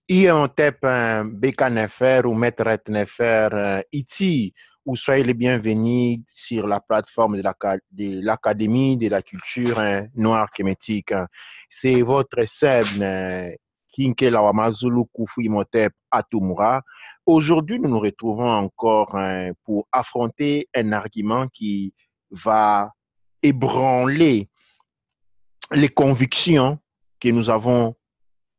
IMOTEP, Beka Nefer ou Maître Nefer, Iti, ou soyez les bienvenus sur la plateforme de l'Académie de la culture noire kémétique. C'est votre Seb, Kinke Lawamazulu Kufu IMOTEP Atumura. Aujourd'hui, nous nous retrouvons encore pour affronter un argument qui va ébranler les convictions que nous avons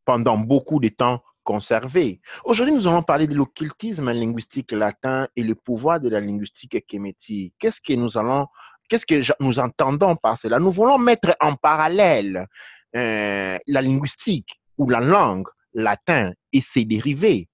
pendant beaucoup de temps conservées. Aujourd'hui, nous allons parler de l'occultisme linguistique latin et le pouvoir de la linguistique kémétique. Qu'est-ce que nous entendons par cela? Nous voulons mettre en parallèle la linguistique ou la langue latin et ses dérivés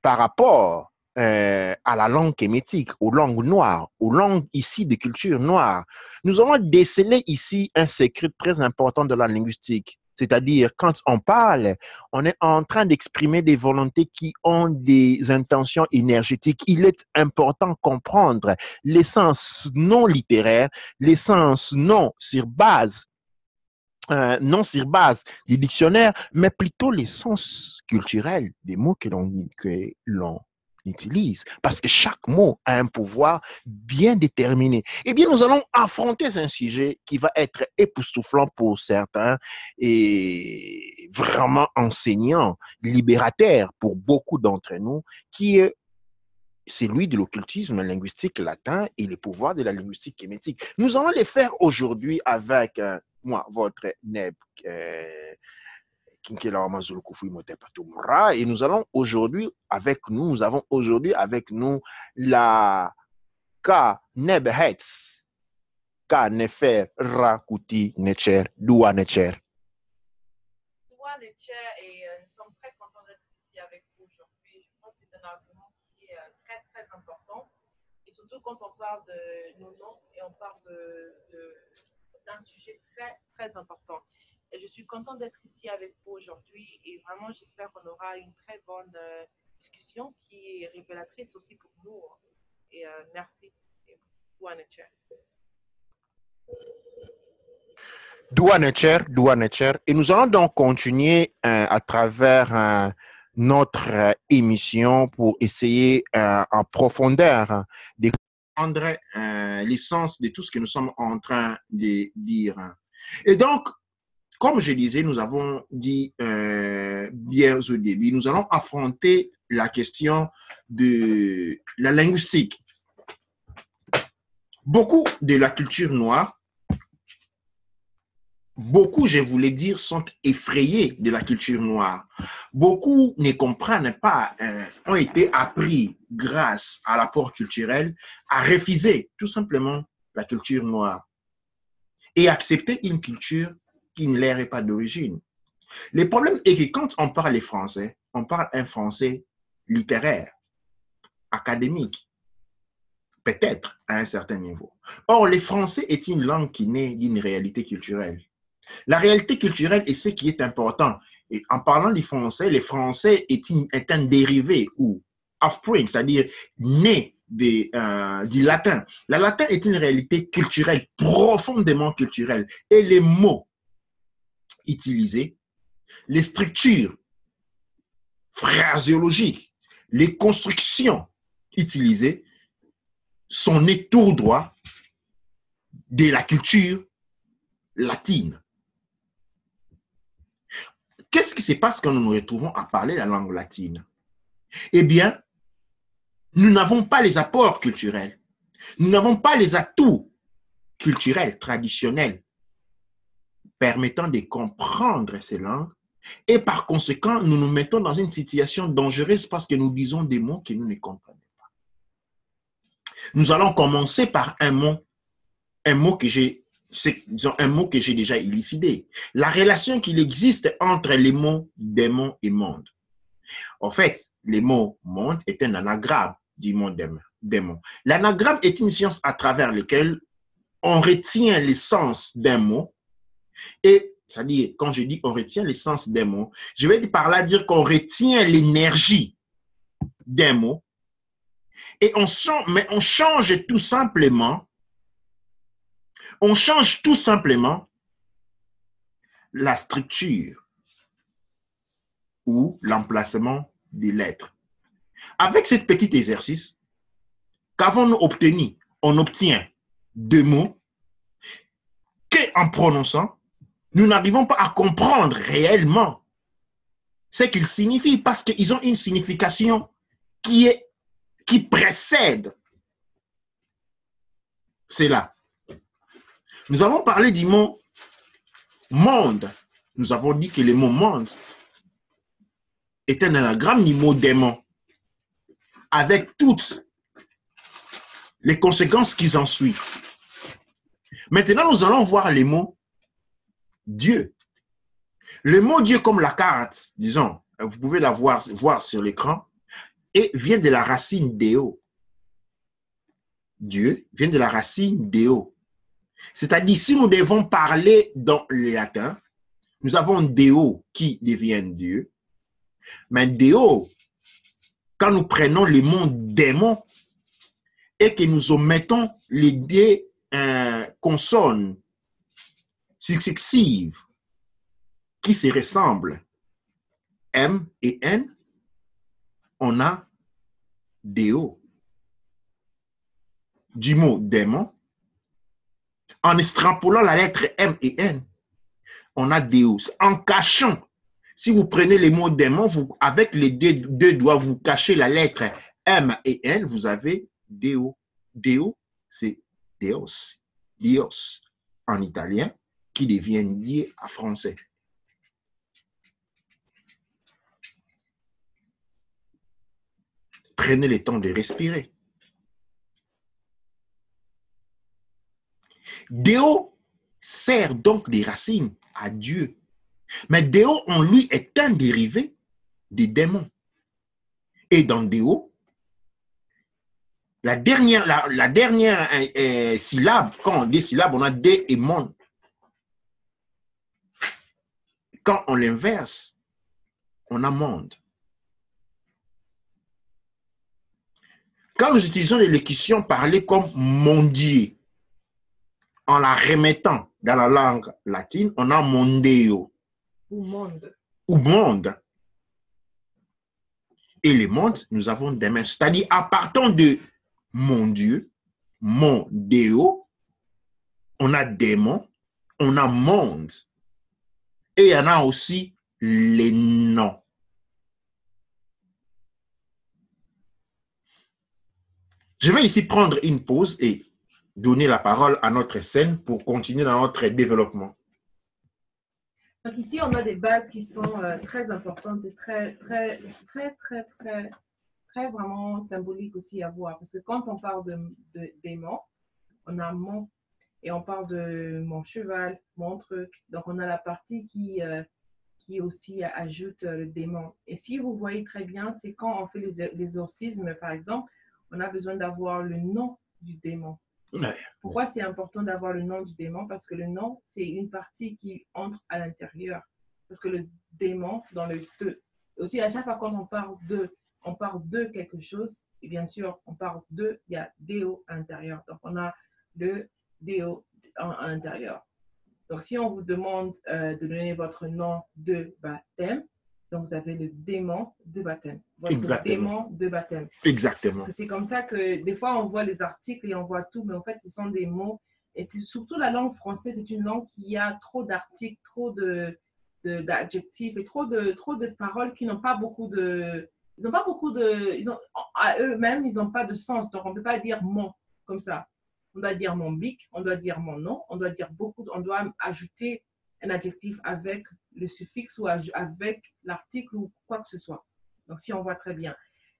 par rapport à la langue kémétique, aux langues noires, aux langues ici de culture noire. Nous allons déceler ici un secret très important de la linguistique. C'est-à-dire, quand on parle, on est en train d'exprimer des volontés qui ont des intentions énergétiques. Il est important de comprendre l'essence non littéraire, l'essence non sur base du dictionnaire, mais plutôt l'essence culturelle des mots que l'on utilise, parce que chaque mot a un pouvoir bien déterminé. Eh bien, nous allons affronter un sujet qui va être époustouflant pour certains et vraiment enseignant, libérateur pour beaucoup d'entre nous, qui est celui de l'occultisme linguistique latin et les pouvoirs de la linguistique kémétique. Nous allons les faire aujourd'hui avec moi, votre Neb Kinkela Mazulu Kufu Imote Patumura, et nous avons aujourd'hui avec nous la Ka Neb Hetz, Ka Nefer Rakuti Necher, Dua Necher. Dua Necher, et nous sommes très contents d'être ici avec vous aujourd'hui. Je pense que c'est un argument qui est très, très important. Et surtout quand on parle de nos noms et on parle d'un sujet très, très important. Et je suis contente d'être ici avec vous aujourd'hui et vraiment j'espère qu'on aura une très bonne discussion qui est révélatrice aussi pour nous. Et merci. Dua Necher. Dua Necher. Et nous allons donc continuer à travers notre émission pour essayer en profondeur de comprendre l'essence de tout ce que nous sommes en train de dire. Et donc, comme je disais, nous avons dit bien au début, nous allons affronter la question de la linguistique. Beaucoup de la culture noire, beaucoup, je voulais dire, sont effrayés de la culture noire. Beaucoup ne comprennent pas, ont été appris grâce à l'apport culturel à refuser tout simplement la culture noire et accepter une culture qui ne leur est pas d'origine. Le problème est que quand on parle français, on parle un français littéraire, académique, peut-être à un certain niveau. Or, le français est une langue qui naît d'une réalité culturelle. La réalité culturelle est ce qui est important. Et en parlant du français, le français est un dérivé ou offspring, c'est-à-dire né du latin. Le latin est une réalité culturelle, profondément culturelle. Et les mots utilisés, les structures phraséologiques, les constructions utilisées sont nées tout droit de la culture latine. Qu'est-ce qui se passe quand nous nous retrouvons à parler la langue latine? Eh bien, nous n'avons pas les apports culturels. Nous n'avons pas les atouts culturels, traditionnels, permettant de comprendre ces langues. Et par conséquent, nous nous mettons dans une situation dangereuse parce que nous disons des mots que nous ne comprenons pas. Nous allons commencer par un mot que j'ai déjà élucidé. La relation qu'il existe entre les mots démon et monde. En fait, le mot monde est un anagramme du mot démon. L'anagramme est une science à travers laquelle on retient l'essence d'un mot. Et, c'est-à-dire, quand je dis on retient l'essence d'un mot, je vais par là dire qu'on retient l'énergie d'un mot. Et on change tout simplement la structure ou l'emplacement des lettres. Avec ce petit exercice, qu'avons-nous obtenu? On obtient deux mots qu'en prononçant, nous n'arrivons pas à comprendre réellement ce qu'ils signifient parce qu'ils ont une signification qui précède cela. Nous avons parlé du mot monde. Nous avons dit que le mot monde est un anagramme du mot démon avec toutes les conséquences qui en suivent. Maintenant, nous allons voir les mots Dieu. Le mot Dieu comme la carte, disons, vous pouvez la voir sur l'écran, et vient de la racine Deo. Dieu vient de la racine Deo. C'est-à-dire, si nous devons parler dans le latin, nous avons Deo qui devient Dieu. Mais Deo, quand nous prenons le mot démon et que nous omettons les deux consonnes successives qui se ressemblent, M et N, on a Deo. Du mot démon, en extrapolant la lettre M et N, on a Deo. En cachant, si vous prenez les mots démon, avec les deux doigts, vous cachez la lettre M et N, vous avez Deo. Deo, c'est Deos. Dios en italien, qui devient lié à français. Prenez le temps de respirer. Deo sert donc des racines à Dieu. Mais Deo en lui est un dérivé des démons. Et dans Deo, la dernière syllabe, quand on dit syllabe, on a dé et mon. Quand on l'inverse, on a monde. Quand nous utilisons l'élocution parlée comme mon Dieu, en la remettant dans la langue latine, on a mondeo. Ou monde. Ou monde. Et le monde, nous avons des mains. C'est-à-dire, à partir de mon Dieu, mon Déo, on a démon, on a monde. Et il y en a aussi les noms. Je vais ici prendre une pause et donner la parole à notre scène pour continuer dans notre développement. Donc ici, on a des bases qui sont très importantes et très vraiment symboliques aussi à voir. Parce que quand on parle de démon, on a mon, et on parle de mon cheval, mon truc. Donc on a la partie qui aussi ajoute le démon. Et si vous voyez très bien, c'est quand on fait les exorcismes, par exemple, on a besoin d'avoir le nom du démon. Ouais. Pourquoi c'est important d'avoir le nom du démon? Parce que le nom, c'est une partie qui entre à l'intérieur. Parce que le démon, c'est dans le deux. Aussi, à chaque fois quand on parle de quelque chose, et bien sûr, on parle de, il y a Déo à l'intérieur. Donc, on a le Déo à l'intérieur. Donc, si on vous demande de donner votre nom de baptême, donc vous avez le démon de baptême. Votre Exactement. démon de baptême. Exactement. C'est comme ça que des fois on voit les articles et on voit tout, mais en fait ce sont des mots. Et c'est surtout la langue française, c'est une langue qui a trop d'articles, trop d'adjectifs et trop de paroles qui n'ont pas beaucoup de. À eux-mêmes, ils n'ont pas de sens. Donc on ne peut pas dire mon comme ça. On doit dire mon bic, on doit dire mon nom, on doit dire on doit ajouter un adjectif avec le suffixe ou avec l'article ou quoi que ce soit. Donc, si on voit très bien.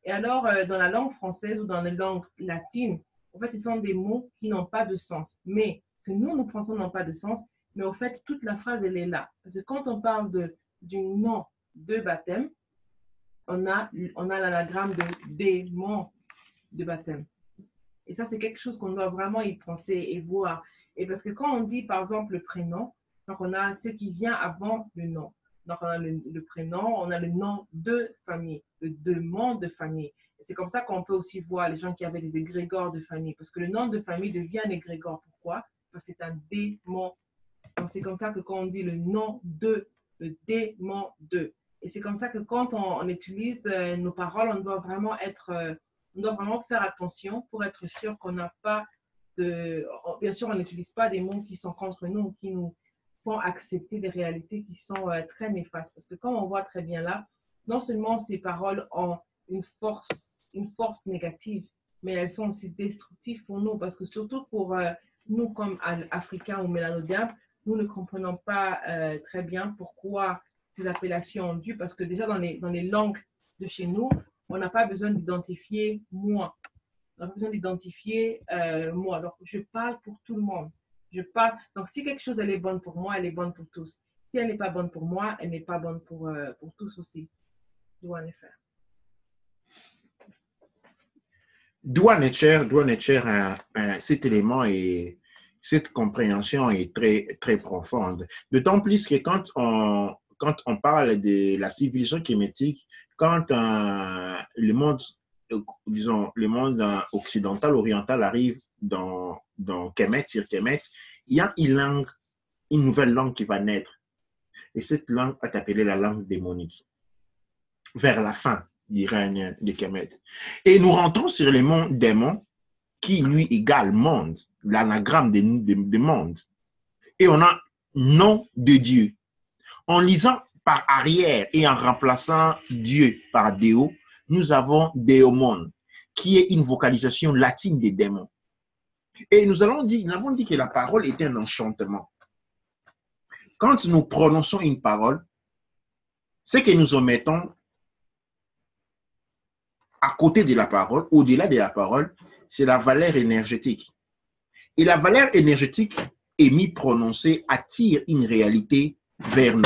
Et alors, dans la langue française ou dans les langues latines, en fait, ils sont des mots qui n'ont pas de sens, mais que nous pensons n'ont pas de sens, mais en fait, toute la phrase, elle est là. Parce que quand on parle du nom de baptême, on a l'anagramme de démon de baptême. Et ça, c'est quelque chose qu'on doit vraiment y penser et voir. Et parce que quand on dit, par exemple, le prénom, donc on a ce qui vient avant le nom. Donc on a le prénom, on a le nom de famille, le démon de famille. Et c'est comme ça qu'on peut aussi voir les gens qui avaient des égrégores de famille. Parce que le nom de famille devient un égrégore. Pourquoi? Parce que c'est un démon. Donc c'est comme ça que quand on dit le nom de, le démon de. Et c'est comme ça que quand on utilise nos paroles, on doit vraiment faire attention pour être sûr qu'on n'a pas bien sûr, on n'utilise pas des mots qui sont contre nous, qui nous font accepter des réalités qui sont très néfastes. Parce que comme on voit très bien là, non seulement ces paroles ont une force négative, mais elles sont aussi destructives pour nous. Parce que surtout pour nous, comme Africains ou Mélanodiens, nous ne comprenons pas très bien pourquoi ces appellations ont dû. Parce que déjà, dans les langues de chez nous, on n'a pas besoin d'identifier moi. On n'a pas besoin d'identifier moi. Donc, je parle pour tout le monde. Je parle. Donc, si quelque chose, elle est bonne pour moi, elle est bonne pour tous. Si elle n'est pas bonne pour moi, elle n'est pas bonne pour tous aussi. Doit en faire. Doit naître cet élément et cette compréhension est très, très profonde. D'autant plus que quand on parle de la civilisation kémétique, quand le monde, disons, le monde occidental, oriental arrive dans Kemet, sur Kemet, il y a une nouvelle langue qui va naître. Et cette langue est appelée la langue démonique. Vers la fin du règne de Kemet. Et nous rentrons sur le monde démon, qui lui égale monde, l'anagramme de monde. Et on a nom de Dieu. En lisant par arrière et en remplaçant Dieu par Déo, nous avons Déomon, qui est une vocalisation latine des démons. Et nous avons dit que la parole est un enchantement. Quand nous prononçons une parole, ce que nous omettons à côté de la parole, au-delà de la parole, c'est la valeur énergétique. Et la valeur énergétique émise prononcée attire une réalité vers nous.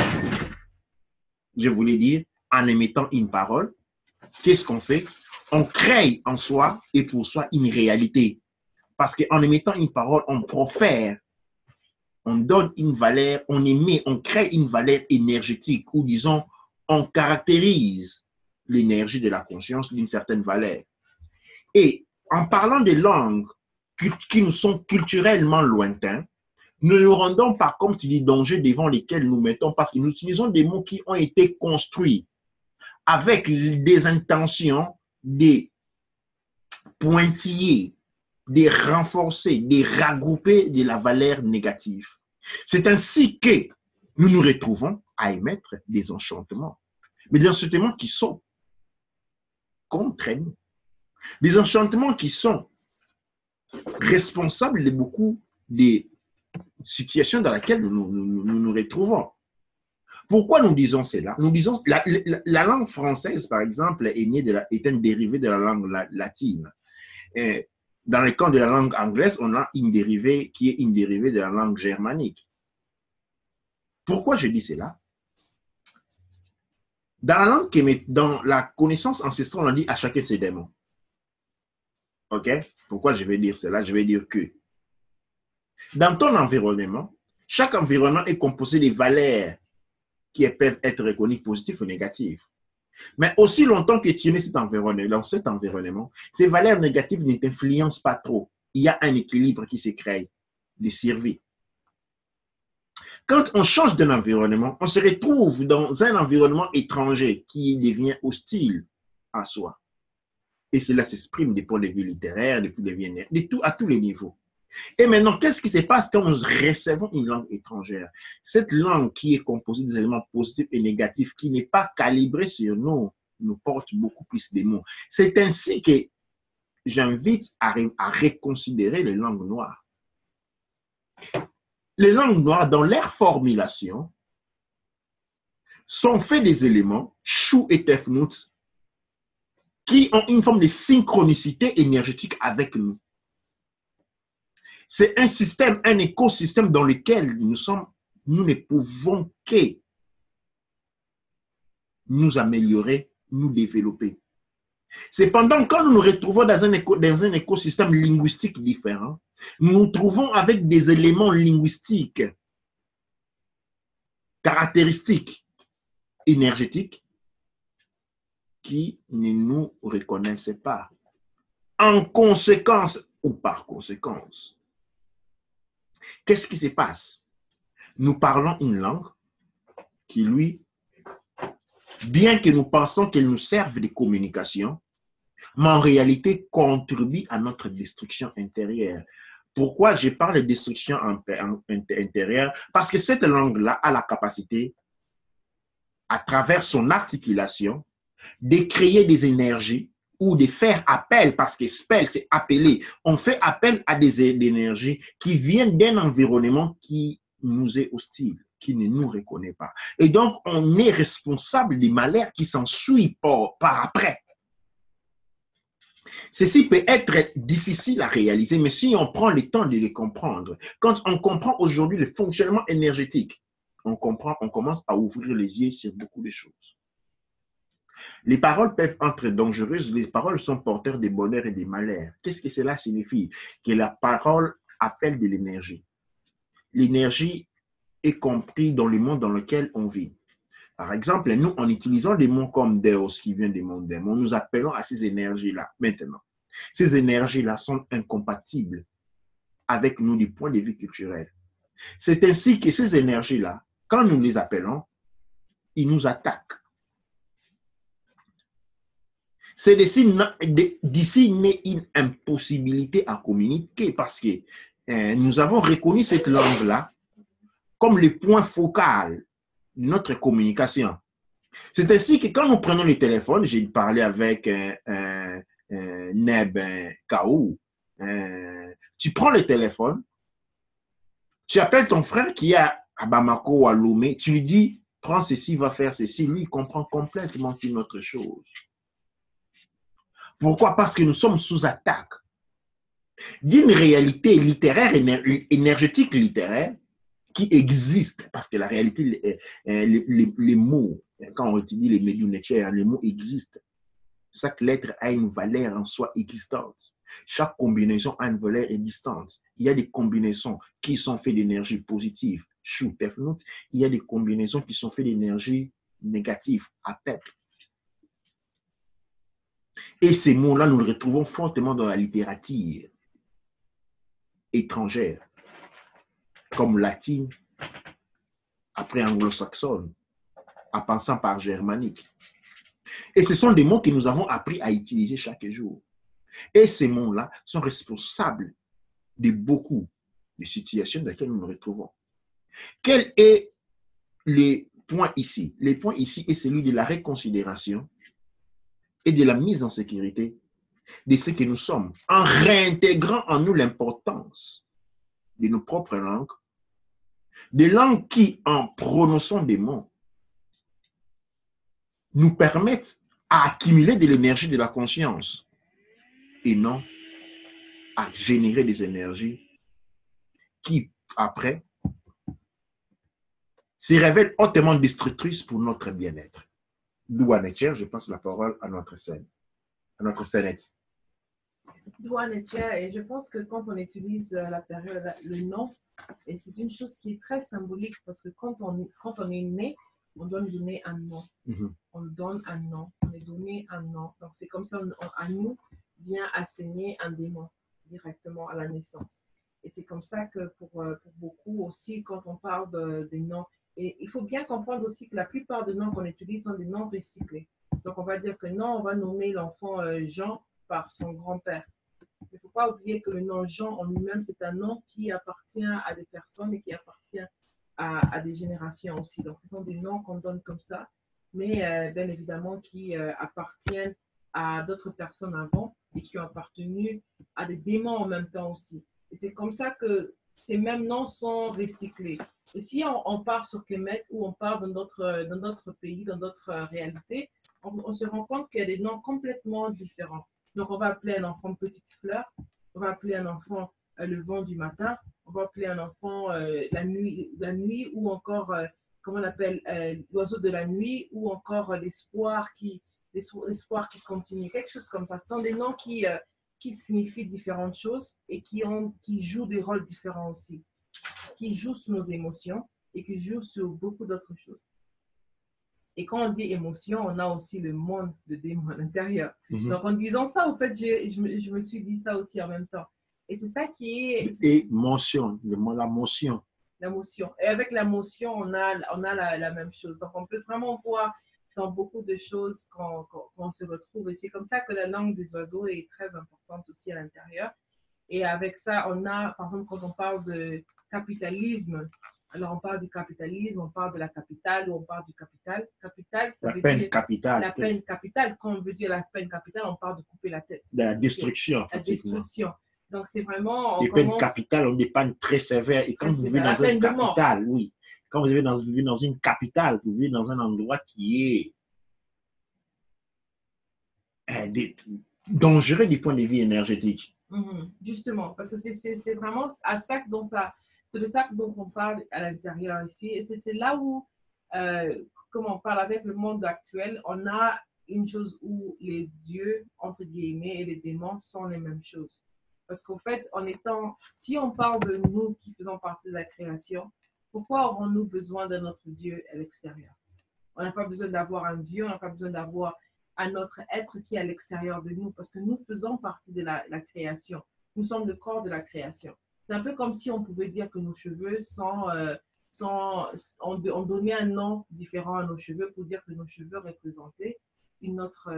Je voulais dire, en émettant une parole, qu'est-ce qu'on fait? On crée en soi et pour soi une réalité. Parce qu'en émettant une parole, on profère, on donne une valeur, on émet, on crée une valeur énergétique, ou disons, on caractérise l'énergie de la conscience d'une certaine valeur. Et en parlant des langues qui nous sont culturellement lointains, nous ne nous rendons pas, comme tu dis, danger devant lesquels nous mettons, parce que nous utilisons des mots qui ont été construits avec des intentions, des pointillés, des renforcer, des regrouper de la valeur négative. C'est ainsi que nous nous retrouvons à émettre des enchantements. Mais des enchantements qui sont contre nous. Des enchantements qui sont responsables de beaucoup des situations dans lesquelles nous retrouvons. Pourquoi nous disons cela? Nous disons la langue française, par exemple, est un dérivé de la langue latine. Et dans le cas de la langue anglaise, on a une dérivée qui est une dérivée de la langue germanique. Pourquoi je dis cela? Dans la langue, dans la connaissance ancestrale, on dit à chacun ses démons. OK? Pourquoi je vais dire cela? Je vais dire que dans ton environnement, chaque environnement est composé de valeurs qui peuvent être reconnues positives ou négatives. Mais aussi longtemps que tu es dans cet environnement, ces valeurs négatives ne t'influencent pas trop. Il y a un équilibre qui se crée de survie. Quand on change d'un environnement, on se retrouve dans un environnement étranger qui devient hostile à soi. Et cela s'exprime des points de vue littéraires, des points de vue à tous les niveaux. Et maintenant, qu'est-ce qui se passe quand nous recevons une langue étrangère? Cette langue qui est composée des éléments positifs et négatifs, qui n'est pas calibrée sur nous, nous porte beaucoup plus de mots. C'est ainsi que j'invite à reconsidérer les langues noires. Les langues noires, dans leur formulation, sont faits des éléments, chou et tefnout, qui ont une forme de synchronicité énergétique avec nous. C'est un système, un écosystème dans lequel nous ne pouvons que nous améliorer, nous développer. Cependant, quand nous nous retrouvons dans un écosystème linguistique différent, nous nous trouvons avec des éléments linguistiques, caractéristiques, énergétiques, qui ne nous reconnaissent pas. En conséquence ou par conséquence, qu'est-ce qui se passe? Nous parlons une langue qui, lui, bien que nous pensons qu'elles nous servent de communication, mais en réalité contribuent à notre destruction intérieure. Pourquoi je parle de destruction intérieure? Parce que cette langue-là a la capacité, à travers son articulation, de créer des énergies ou de faire appel, parce que spell, c'est appeler. On fait appel à des énergies qui viennent d'un environnement qui nous est hostile, qui ne nous reconnaît pas. Et donc, on est responsable des malheurs qui s'ensuivent par après. Ceci peut être difficile à réaliser, mais si on prend le temps de les comprendre, quand on comprend aujourd'hui le fonctionnement énergétique, on commence à ouvrir les yeux sur beaucoup de choses. Les paroles peuvent être dangereuses, les paroles sont porteurs de bonheur et de malheur. Qu'est-ce que cela signifie? Que la parole appelle de l'énergie. L'énergie est comprise dans le monde dans lequel on vit. Par exemple, nous, en utilisant des mots comme Deus, qui vient des mots démons, nous appelons à ces énergies-là maintenant. Ces énergies-là sont incompatibles avec nous du point de vue culturel. C'est ainsi que ces énergies-là, quand nous les appelons, ils nous attaquent. C'est d'ici naît une impossibilité à communiquer parce que nous avons reconnu cette langue-là comme le point focal de notre communication. C'est ainsi que quand nous prenons le téléphone, j'ai parlé avec Neb Kaou, tu prends le téléphone, tu appelles ton frère qui est à Bamako ou à Lomé, tu lui dis, prends ceci, va faire ceci. Lui, il comprend complètement une autre chose. Pourquoi? Parce que nous sommes sous attaque d'une réalité littéraire, énergétique littéraire, qui existe, parce que la réalité, les mots, quand on étudie les médiumnitaires, les mots existent. Chaque lettre a une valeur en soi existante. Chaque combinaison a une valeur existante. Il y a des combinaisons qui sont faites d'énergie positive, chou, tefnout. Il y a des combinaisons qui sont faites d'énergie négative, apep. Et ces mots-là, nous les retrouvons fortement dans la littérature étrangère, comme latine, après anglo-saxonne, en passant par germanique. Et ce sont des mots que nous avons appris à utiliser chaque jour. Et ces mots-là sont responsables de beaucoup de situations dans lesquelles nous nous retrouvons. Quel est le point ici? Le point ici est celui de la réconsidération et de la mise en sécurité de ce que nous sommes, en réintégrant en nous l'importance de nos propres langues, des langues qui, en prononçant des mots, nous permettent à accumuler de l'énergie de la conscience et non à générer des énergies qui, après, se révèlent hautement destructrices pour notre bien-être. Douanetière, je passe la parole à notre scène, à notre scénette. Douanetière, et je pense que quand on utilise la période, le nom, et c'est une chose qui est très symbolique parce que quand on est né, on doit nous donner un nom. On nous donne un nom, on est donné un nom. Donc c'est comme ça, à nous vient assigner un démon directement à la naissance. Et c'est comme ça que pour beaucoup aussi, quand on parle des noms, et il faut bien comprendre aussi que la plupart des noms qu'on utilise sont des noms recyclés. Donc on va dire que non, on va nommer l'enfant Jean par son grand-père. Il ne faut pas oublier que le nom Jean en lui-même, c'est un nom qui appartient à des personnes et qui appartient à des générations aussi. Donc ce sont des noms qu'on donne comme ça, mais bien évidemment qui appartiennent à d'autres personnes avant et qui ont appartenu à des démons en même temps aussi. Et c'est comme ça que ces mêmes noms sont recyclés. Et si on part sur Kemet ou on part dans d'autres pays, dans d'autres réalités, on se rend compte qu'il y a des noms complètement différents. Donc, on va appeler un enfant Petite Fleur, on va appeler un enfant le vent du matin, on va appeler un enfant la nuit ou encore, comment on appelle, l'oiseau de la nuit ou encore l'espoir qui continue, quelque chose comme ça. Ce sont des noms qui signifient différentes choses et qui jouent des rôles différents aussi, qui jouent sur nos émotions et qui jouent sur beaucoup d'autres choses. Et quand on dit émotion, on a aussi le monde de démons à l'intérieur. Donc, en disant ça, en fait, je me suis dit ça aussi en même temps. Et c'est ça qui est... Émotion, le mot la motion. La motion. Et avec la motion, on a la même chose. Donc, on peut vraiment voir dans beaucoup de choses qu'on se retrouve. Et c'est comme ça que la langue des oiseaux est très importante aussi à l'intérieur. Et avec ça, on a, par exemple, quand on parle de capitalisme, alors on parle du capitalisme, on parle de la capitale ou on parle du capital. Capital, ça veut dire la peine capitale. Quand on veut dire la peine capitale, on parle de couper la tête. De la destruction. La destruction. Donc c'est vraiment... Les peines capitales ont des peines très sévères. Et quand vous vivez dans une capitale, oui, quand vous vivez dans une capitale, vous vivez dans un endroit qui est dangereux du point de vue énergétique. Justement, parce que c'est vraiment à ça c'est de ça dont on parle à l'intérieur ici. Et c'est là où, comme on parle avec le monde actuel, on a une chose où les dieux, entre guillemets, et les démons sont les mêmes choses. Parce qu'en fait, si on parle de nous qui faisons partie de la création, pourquoi aurons-nous besoin d'un autre Dieu à l'extérieur? On n'a pas besoin d'avoir un Dieu, on n'a pas besoin d'avoir un autre être qui est à l'extérieur de nous, parce que nous faisons partie de la création. Nous sommes le corps de la création. C'est un peu comme si on pouvait dire que nos cheveux on donnait un nom différent à nos cheveux pour dire que nos cheveux représentaient un autre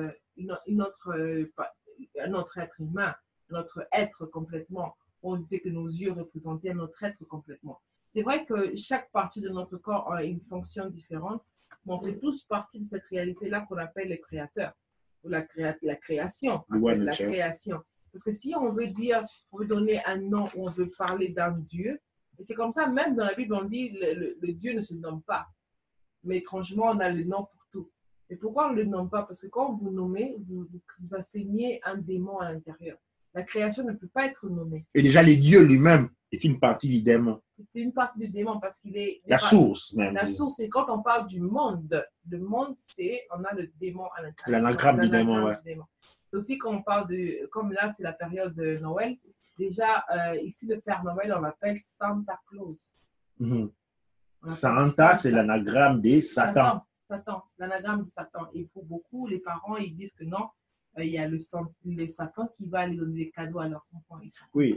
être humain, notre être complètement. On disait que nos yeux représentaient notre être complètement. C'est vrai que chaque partie de notre corps a une fonction différente, mais on fait tous partie de cette réalité-là qu'on appelle les créateurs, ou la création, la création. Parce que si on veut donner un nom ou on veut parler d'un Dieu, et c'est comme ça, même dans la Bible, on dit le Dieu ne se nomme pas. Mais étrangement, on a le nom pour tout. Et pourquoi on ne le nomme pas? Parce que quand vous nommez, vous enseignez un démon à l'intérieur. La création ne peut pas être nommée. Et déjà, le Dieu lui-même est une partie du démon. C'est une partie du démon parce qu'il est... La source, même. La source, c'est quand on parle du monde. Le monde, on a le démon à l'intérieur. L'anagramme du démon, ouais. C'est aussi quand on parle comme là, c'est la période de Noël. Déjà, ici, le Père Noël, on l'appelle Santa Claus. Santa, c'est l'anagramme de Satan. Satan, c'est l'anagramme de Satan. Et pour beaucoup, les parents, ils disent que non, il y a le Satan qui va aller donner des cadeaux à leurs enfants. Oui.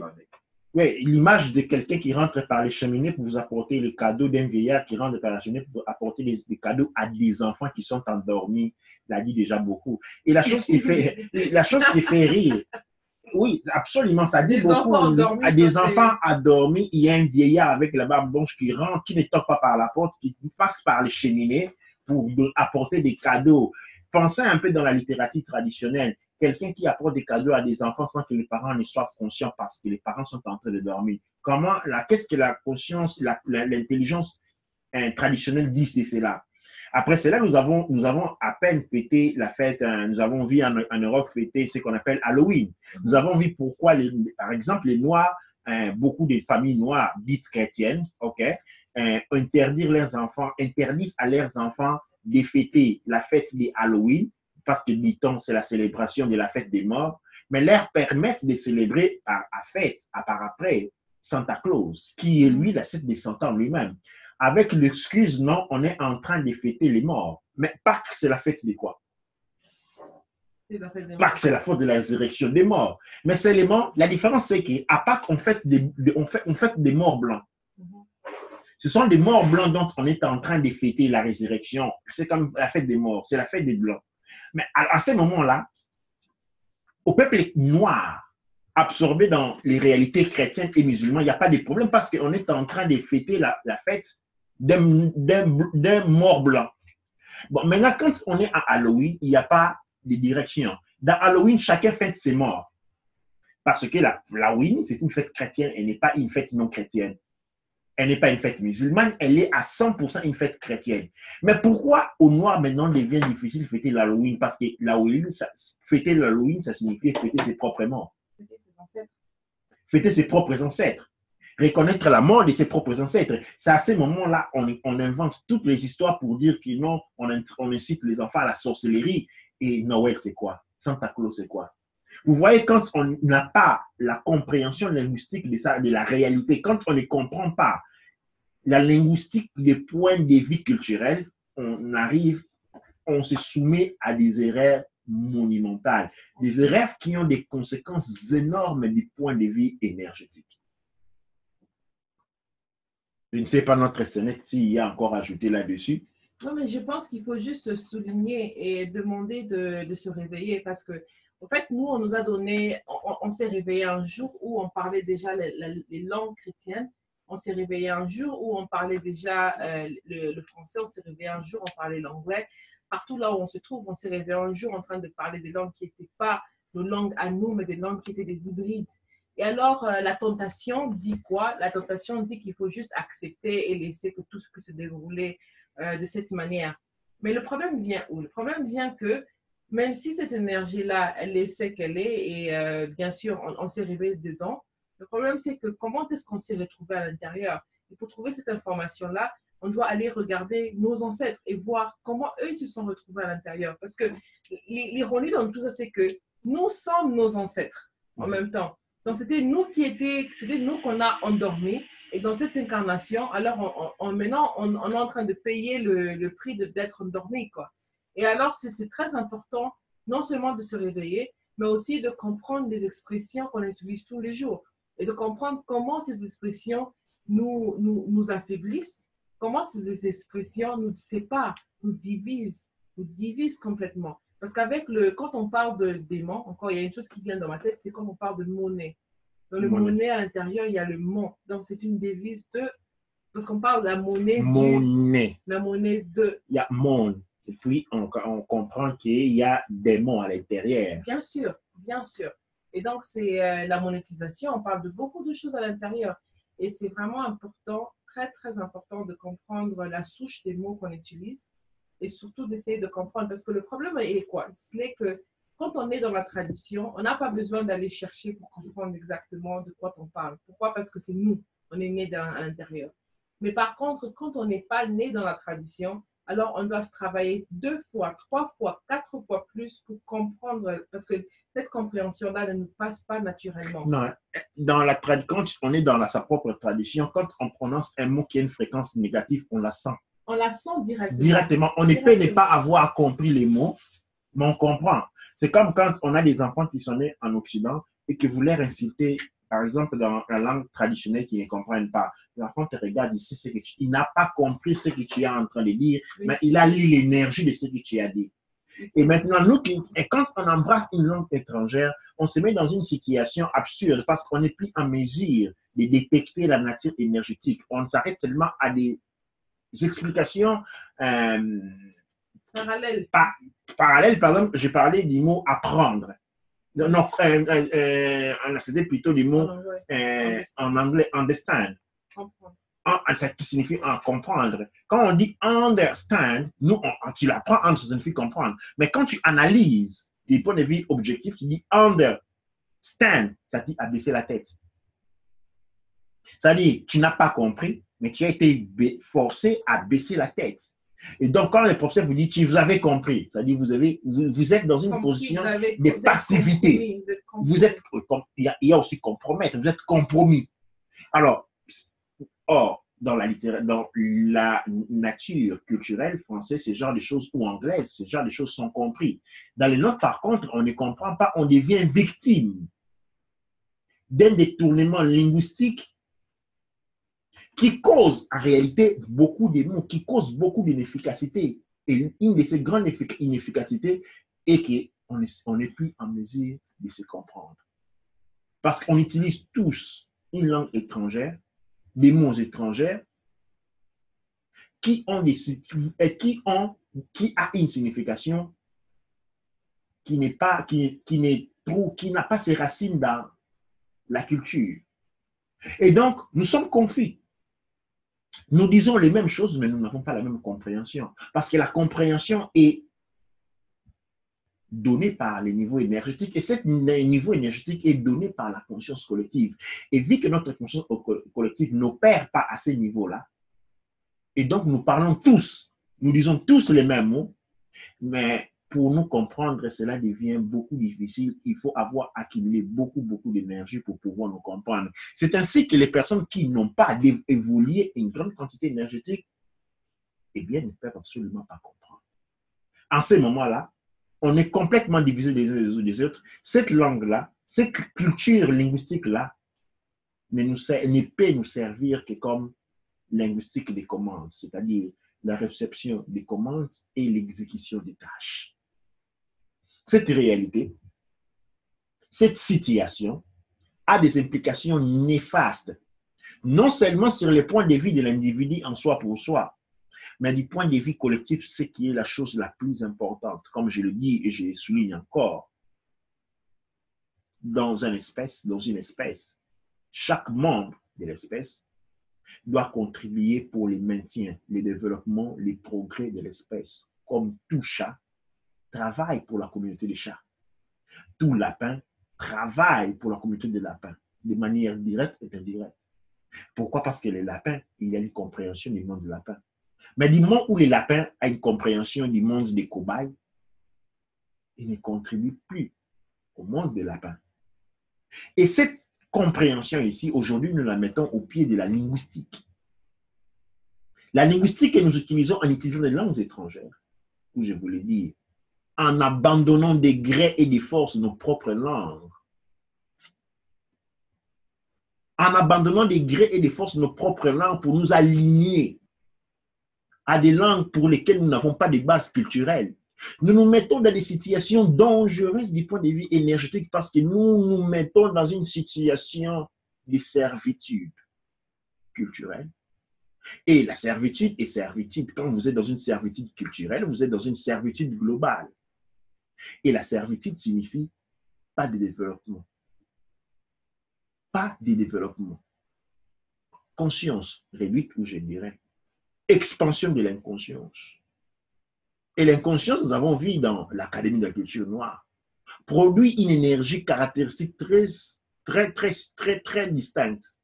Oui, l'image de quelqu'un qui rentre par les cheminées pour vous apporter les cadeaux, d'un vieillard qui rentre par la cheminée pour apporter des cadeaux à des enfants qui sont endormis, l'a dit déjà beaucoup. Et la chose qui fait rire, oui, absolument, ça dit beaucoup. À des enfants endormis, il y a un vieillard avec la barbe blanche qui rentre, qui ne toque pas par la porte, qui passe par les cheminées pour apporter des cadeaux. Pensez un peu dans la littérature traditionnelle. Quelqu'un qui apporte des cadeaux à des enfants sans que les parents ne soient conscients parce que les parents sont en train de dormir. Qu'est-ce que la conscience, l'intelligence traditionnelle disent de cela? Après cela, nous avons à peine fêté la fête, nous avons vu en Europe fêter ce qu'on appelle Halloween. Nous avons vu pourquoi, par exemple, les Noirs, beaucoup de familles noires dites chrétiennes, interdisent à leurs enfants de fêter la fête de Halloween, parce que, dit-on, c'est la célébration de la fête des morts, mais leur permettent de célébrer par après Santa Claus, qui est lui la fête des Satan lui-même. Avec l'excuse, non, on est en train de fêter les morts. Mais Pâques, c'est la fête de quoi? Pâques, c'est la fête de la résurrection des morts. Mais c'est les morts. La différence, c'est qu'à Pâques, on fête des morts blancs. Ce sont des morts blancs dont on est en train de fêter la résurrection. C'est comme la fête des morts, c'est la fête des blancs. Mais à ce moment-là, au peuple noir, absorbé dans les réalités chrétiennes et musulmanes, il n'y a pas de problème parce qu'on est en train de fêter la fête d'un mort blanc. Bon, maintenant, quand on est à Halloween, il n'y a pas de direction. Dans Halloween, chacun fête ses morts. Parce que l'Halloween, c'est une fête chrétienne, elle n'est pas une fête non chrétienne. Elle n'est pas une fête musulmane, elle est à 100% une fête chrétienne. Mais pourquoi au noir maintenant devient difficile de fêter l'Halloween? Parce que fêter l'Halloween, ça signifie fêter ses propres morts. Fêter ses ancêtres. Fêter ses propres ancêtres. Reconnaître la mort de ses propres ancêtres. C'est à ce moment-là on invente toutes les histoires pour dire que non, on incite les enfants à la sorcellerie. Et Noël, c'est quoi? Santa Claus, c'est quoi? Vous voyez, quand on n'a pas la compréhension linguistique de la réalité, quand on ne comprend pas la linguistique des points de vue culturels, on se soumet à des erreurs monumentales, des erreurs qui ont des conséquences énormes du point de vue énergétique. Je ne sais pas notre Sénète s'il y a encore ajouté là-dessus. Non, mais je pense qu'il faut juste souligner et demander de se réveiller parce que, en fait, nous, on nous a donné, on s'est réveillé un jour où on parlait déjà les langues chrétiennes. On s'est réveillé un jour où on parlait déjà le français. On s'est réveillé un jour, on parlait l'anglais. Partout là où on se trouve, on s'est réveillé un jour en train de parler des langues qui n'étaient pas nos langues à nous, mais des langues qui étaient des hybrides. Et alors, la tentation dit quoi? La tentation dit qu'il faut juste accepter et laisser que tout puisse se dérouler de cette manière. Mais le problème vient où? Le problème vient que même si cette énergie-là, elle est ce qu'elle est, et bien sûr, on s'est réveillé dedans, le problème c'est que comment est-ce qu'on s'est retrouvé à l'intérieur? Et pour trouver cette information-là, on doit aller regarder nos ancêtres et voir comment eux ils se sont retrouvés à l'intérieur. Parce que l'ironie dans tout ça, c'est que nous sommes nos ancêtres en même temps. Donc c'était nous qu'on a endormis. Et dans cette incarnation, alors maintenant, on est en train de payer le prix d'être endormi, quoi. Et alors, c'est très important, non seulement de se réveiller, mais aussi de comprendre les expressions qu'on utilise tous les jours et de comprendre comment ces expressions nous affaiblissent, comment ces expressions nous séparent, nous divisent complètement. Parce quand on parle de démon, encore, il y a une chose qui vient dans ma tête, c'est quand on parle de monnaie. Dans le monnaie, à l'intérieur, il y a le mont. Donc, c'est une devise de... Parce qu'on parle de la monnaie Monnaie. La monnaie de... Il y a monde. Et puis, on comprend qu'il y a des mots à l'intérieur. Bien sûr, bien sûr. Et donc, c'est la monétisation. On parle de beaucoup de choses à l'intérieur. Et c'est vraiment important, très, très important de comprendre la souche des mots qu'on utilise et surtout d'essayer de comprendre. Parce que le problème est quoi? C'est que quand on est dans la tradition, on n'a pas besoin d'aller chercher pour comprendre exactement de quoi on parle. Pourquoi? Parce que c'est nous, on est né à l'intérieur. Mais par contre, quand on n'est pas né dans la tradition, alors on doit travailler 2 fois, 3 fois, 4 fois plus pour comprendre, parce que cette compréhension-là ne nous passe pas naturellement. Non, quand on est dans sa propre tradition, quand on prononce un mot qui a une fréquence négative, on la sent. On la sent directement. Directement. On ne peut ne pas avoir compris les mots, mais on comprend. C'est comme quand on a des enfants qui sont nés en Occident et que vous leur insultez, par exemple, dans la langue traditionnelle qu'ils ne comprennent pas. L'enfant te regarde, il n'a pas compris ce que tu es en train de dire, mais il a lu l'énergie de ce que tu as dit. Et maintenant, quand on embrasse une langue étrangère, on se met dans une situation absurde parce qu'on n'est plus en mesure de détecter la nature énergétique. On s'arrête seulement à des explications parallèles. Parallèles, par exemple, j'ai parlé du mot apprendre. Non, c'était plutôt du mot en anglais understand. Ça signifie comprendre. Quand on dit understand, tu l'apprends, ça signifie comprendre. Mais quand tu analyses du point de vue objectif, tu dis understand, ça dit abaisser la tête. C'est-à-dire, tu n'as pas compris, mais tu as été forcé à baisser la tête. Et donc, quand les professeurs vous disent, vous avez compris, c'est-à-dire, vous êtes dans une position de passivité. Il y a aussi compromettre, vous êtes compromis. Alors, dans la nature culturelle française, ce genre de choses, ou anglaise, ce genre de choses sont compris. Dans les nôtres, par contre, on ne comprend pas, on devient victime d'un détournement linguistique qui cause en réalité beaucoup de mots, qui cause beaucoup d'inefficacité. Et une de ces grandes inefficacités est qu'on n'est plus en mesure de se comprendre. Parce qu'on utilise tous une langue étrangère, des mots étrangers, qui a une signification qui n'a pas ses racines dans la culture. Et donc, nous sommes confus. Nous disons les mêmes choses, mais nous n'avons pas la même compréhension. Parce que la compréhension est donnée par les niveaux énergétiques. Et ce niveau énergétique est donné par la conscience collective. Et vu que notre conscience collective n'opère pas à ces niveaux-là, et donc nous parlons tous, nous disons tous les mêmes mots, mais pour nous comprendre, cela devient beaucoup difficile. Il faut avoir accumulé beaucoup d'énergie pour pouvoir nous comprendre. C'est ainsi que les personnes qui n'ont pas évolué une grande quantité énergétique, eh bien, ne peuvent absolument pas comprendre. En ce moment-là, on est complètement divisé les uns des autres. Cette langue-là, cette culture linguistique-là, ne peut nous servir que comme linguistique des commandes, c'est-à-dire la réception des commandes et l'exécution des tâches. Cette réalité, cette situation a des implications néfastes, non seulement sur le point de vue de l'individu en soi pour soi, mais du point de vue collectif, ce qui est la chose la plus importante. Comme je le dis et je le souligne encore, dans une espèce, chaque membre de l'espèce doit contribuer pour le maintien, le développement, les progrès de l'espèce. Comme tout chat travaille pour la communauté des chats. Tout lapin travaille pour la communauté des lapins, de manière directe et indirecte. Pourquoi? Parce que les lapins, il y a une compréhension du monde du lapin. Mais du moment où les lapins ont une compréhension du monde des cobayes, ils ne contribuent plus au monde des lapins. Et cette compréhension ici, aujourd'hui, nous la mettons au pied de la linguistique. La linguistique que nous utilisons en utilisant des langues étrangères, où je vous l'ai dit, en abandonnant des grés et des forces nos propres langues, en abandonnant des grés et des forces nos propres langues pour nous aligner à des langues pour lesquelles nous n'avons pas de base culturelle. Nous nous mettons dans des situations dangereuses du point de vue énergétique parce que nous nous mettons dans une situation de servitude culturelle. Et la servitude est servitude. Quand vous êtes dans une servitude culturelle, vous êtes dans une servitude globale. Et la servitude signifie pas de développement. Pas de développement. Conscience réduite, ou je dirais, expansion de l'inconscience. Et l'inconscience, nous avons vu dans l'Académie de la culture noire, produit une énergie caractéristique très distincte.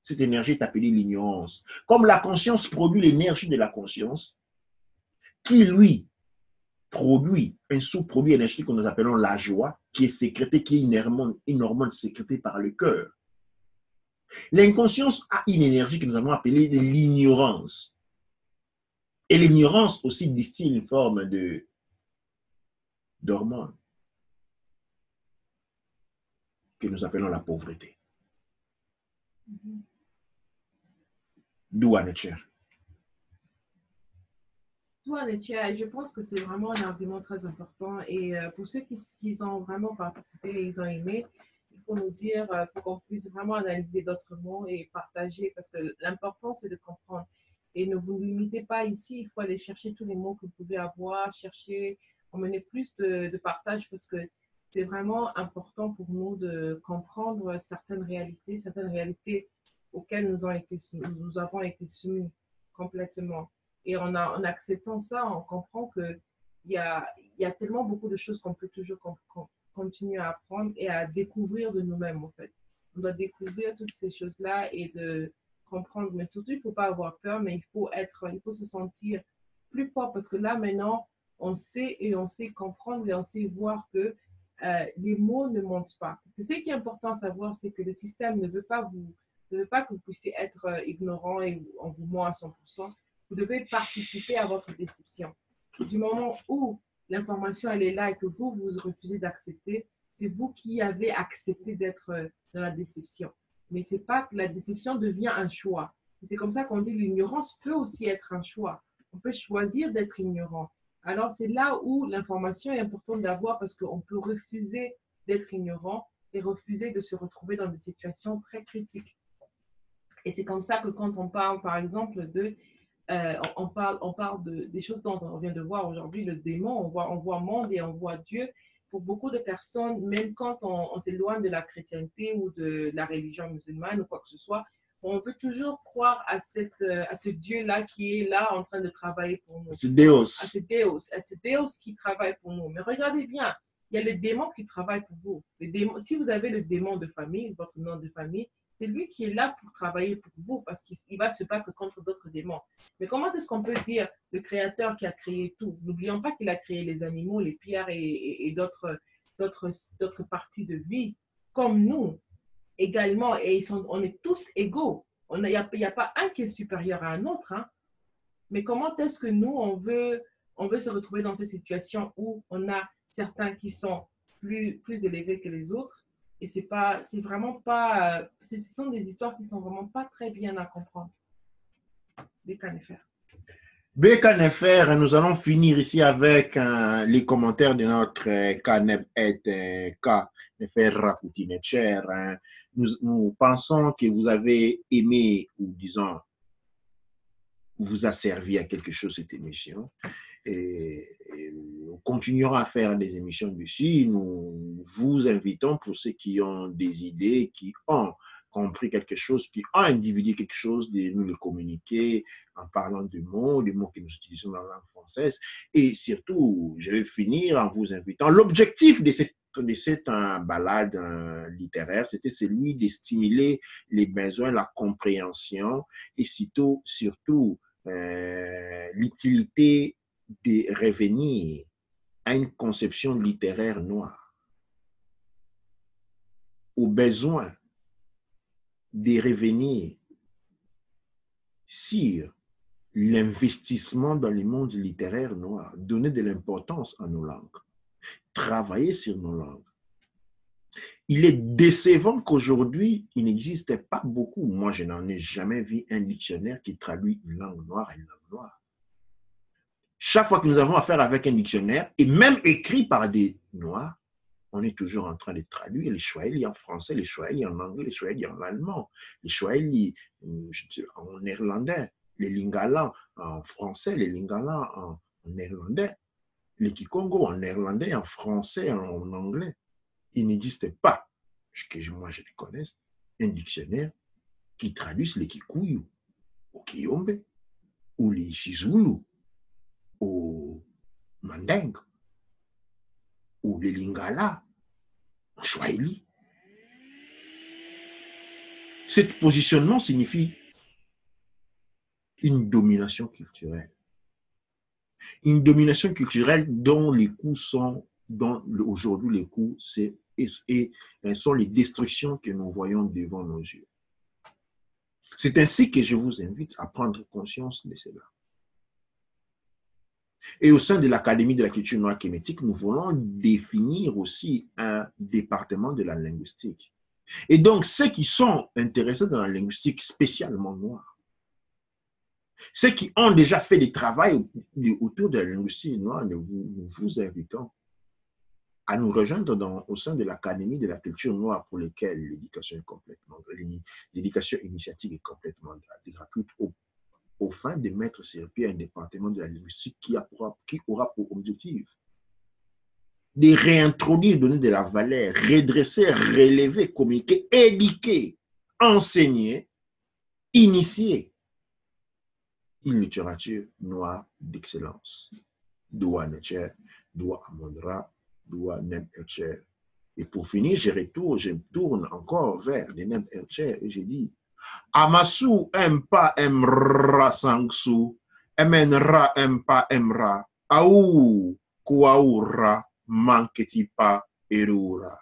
Cette énergie est appelée l'ignorance. Comme la conscience produit l'énergie de la conscience, qui lui produit un sous-produit énergétique que nous appelons la joie, qui est sécrétée, qui est une hormone sécrétée par le cœur. L'inconscience a une énergie que nous avons appelée l'ignorance. Et l'ignorance aussi distille une forme d'hormone que nous appelons la pauvreté. D'où Anetcher. Je pense que c'est vraiment un argument très important. Et pour ceux qui ont vraiment participé, ils ont aimé, il faut nous dire pour qu'on puisse vraiment analyser d'autres mots et partager, parce que l'important, c'est de comprendre. Et ne vous limitez pas ici, il faut aller chercher tous les mots que vous pouvez avoir, chercher, emmener plus de partage, parce que c'est vraiment important pour nous de comprendre certaines réalités auxquelles nous avons été soumis complètement. Et en acceptant ça, on comprend qu'il y a tellement beaucoup de choses qu'on peut toujours continuer à apprendre et à découvrir de nous-mêmes, en fait. On doit découvrir toutes ces choses-là et de comprendre. Mais surtout, il ne faut pas avoir peur, mais il faut se sentir plus fort parce que là, maintenant, on sait comprendre et on sait voir que les mots ne mentent pas. Ce qui est important à savoir, c'est que le système ne veut pas que vous puissiez être ignorant et en vous ment à 100%. Vous devez participer à votre déception. Du moment où l'information elle est là et que vous refusez d'accepter, c'est vous qui avez accepté d'être dans la déception. Mais c'est pas que la déception devient un choix. C'est comme ça qu'on dit l'ignorance peut aussi être un choix. On peut choisir d'être ignorant. Alors c'est là où l'information est importante d'avoir parce qu'on peut refuser d'être ignorant et refuser de se retrouver dans des situations très critiques. Et c'est comme ça que quand on parle, par exemple, on parle des choses dont on vient de voir aujourd'hui, le démon, on voit monde et on voit Dieu. Pour beaucoup de personnes, même quand on s'éloigne de la chrétienté ou de la religion musulmane ou quoi que ce soit, on veut toujours croire à ce Dieu-là qui est là en train de travailler pour nous. C'est Deus. À ce Deus qui travaille pour nous. Mais regardez bien, il y a le démon qui travaille pour vous. Si vous avez le démon de famille, votre nom de famille, c'est lui qui est là pour travailler pour vous parce qu'il va se battre contre d'autres démons. Mais comment est-ce qu'on peut dire le créateur qui a créé tout? N'oublions pas qu'il a créé les animaux, les pierres et d'autres parties de vie comme nous également. Et on est tous égaux. Il n'y a pas un qui est supérieur à un autre. Hein. Mais comment est-ce que nous, on veut se retrouver dans ces situations où on a certains qui sont plus élevés que les autres? Et ce sont des histoires qui sont vraiment pas très bien à comprendre. Des canifères. BKNFR, nous allons finir ici avec les commentaires de notre KNFR Rapoutine Cher. Nous pensons que vous avez aimé, ou disons, vous a servi à quelque chose cette émission. Et nous continuerons à faire des émissions dessus. Nous vous invitons pour ceux qui ont des idées, qui ont compris quelque chose, qui ont individué quelque chose, de nous le communiquer en parlant des mots que nous utilisons dans la langue française. Et surtout, je vais finir en vous invitant. L'objectif de cette balade littéraire, c'était celui de stimuler les besoins, la compréhension et surtout l'utilité de revenir à une conception littéraire noire, au besoin de revenir sur l'investissement dans le monde littéraire noir, donner de l'importance à nos langues, travailler sur nos langues. Il est décevant qu'aujourd'hui, il n'existe pas beaucoup, moi je n'en ai jamais vu un dictionnaire qui traduit une langue noire à une langue noire. Chaque fois que nous avons affaire avec un dictionnaire, et même écrit par des Noirs, on est toujours en train de traduire les Swahili en français, les Swahili en anglais, les Swahili en allemand, les Swahili en néerlandais, les Lingala en français, les Lingala en néerlandais, les Kikongo en néerlandais, en français, en anglais. Il n'existe pas, que moi je les connaisse, un dictionnaire qui traduise les Kikuyu, au Kiyombe, ou les Shizulu, au Mandingue, ou les Lingala, en Swahili. Ce positionnement signifie une domination culturelle. Une domination culturelle dont les coûts sont, aujourd'hui les coûts, sont les destructions que nous voyons devant nos yeux. C'est ainsi que je vous invite à prendre conscience de cela. Et au sein de l'Académie de la culture noire kémétique, nous voulons définir aussi un département de la linguistique. Et donc, ceux qui sont intéressés dans la linguistique spécialement noire, ceux qui ont déjà fait des travaux autour de la linguistique noire, nous vous invitons à nous rejoindre au sein de l'Académie de la culture noire pour lesquelles l'éducation initiatique est complètement gratuite au fin de mettre sur pied un département de la linguistique qui aura pour objectif de réintroduire, donner de la valeur, redresser, relever, communiquer, éduquer, enseigner, initier une littérature noire d'excellence. Doua Necher, Doua Amondra, Doua Nem Elcher. Et pour finir, je tourne encore vers les Nem Elcher et je dis Amasu empa emra sangsu, emenra empa emra, au kuaura manketipa erura.